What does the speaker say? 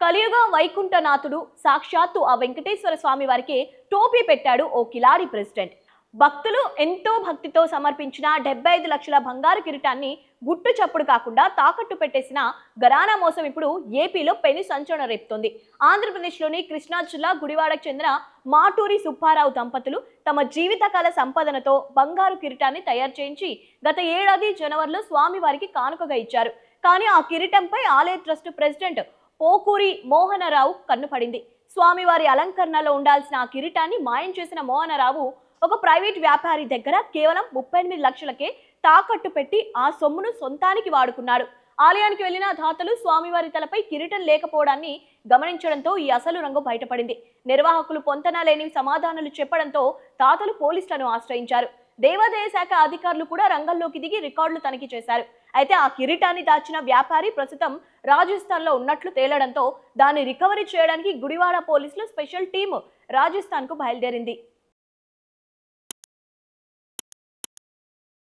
కలియుగ వైకుంఠనాథుడు సాక్షాత్తు ఆ వెంకటేశ్వర స్వామి వారికి టోపీ పెట్టాడు ఓ కిలాడి ప్రెసిడెంట్. భక్తులు ఎంతో భక్తితో సమర్పించిన 75 లక్షల బంగారు కిరీటాన్ని గుట్టు చప్పుడు కాకుండా తాకట్టు పెట్టేసిన గరానా మోసం ఇప్పుడు ఏపీలో పెను సంచలనం రేపుతోంది. ఆంధ్రప్రదేశ్లోని కృష్ణా జిల్లా గుడివాడకు చెందిన మాటూరి సుబ్బారావు దంపతులు తమ జీవితకాల సంపదనతో బంగారు కిరీటాన్ని తయారు చేయించి గత ఏడాది జనవరిలో స్వామివారికి కానుకగా ఇచ్చారు. కానీ ఆ కిరీటంపై ఆలయ ట్రస్ట్ ప్రెసిడెంట్ పోకూరి మోహనరావు కన్నుపడింది. స్వామివారి అలంకరణలో ఉండాల్సిన ఆ కిరీటాన్ని మాయం చేసిన మోహనరావు ఒక ప్రైవేట్ వ్యాపారి దగ్గర కేవలం 38 లక్షలకే తాకట్టు పెట్టి ఆ సొమ్మును సొంతానికి వాడుకున్నాడు. ఆలయానికి వెళ్లిన దాతలు స్వామివారి తలపై కిరీటం లేకపోవడాన్ని గమనించడంతో ఈ అసలు రంగు బయటపడింది. నిర్వాహకులు పొంతన లేని సమాధానాలు చెప్పడంతో దాతలు పోలీసులను ఆశ్రయించారు. దేవాదాయ శాఖ అధికారులు కూడా రంగంలోకి దిగి రికార్డులు తనిఖీ చేశారు. అయితే ఆ కిరీటాన్ని దాచిన వ్యాపారి ప్రస్తుతం రాజస్థాన్ లో ఉన్నట్లు తేలడంతో దాన్ని రికవరీ చేయడానికి గుడివాడ పోలీసులు స్పెషల్ టీం రాజస్థాన్ కు బయలుదేరింది.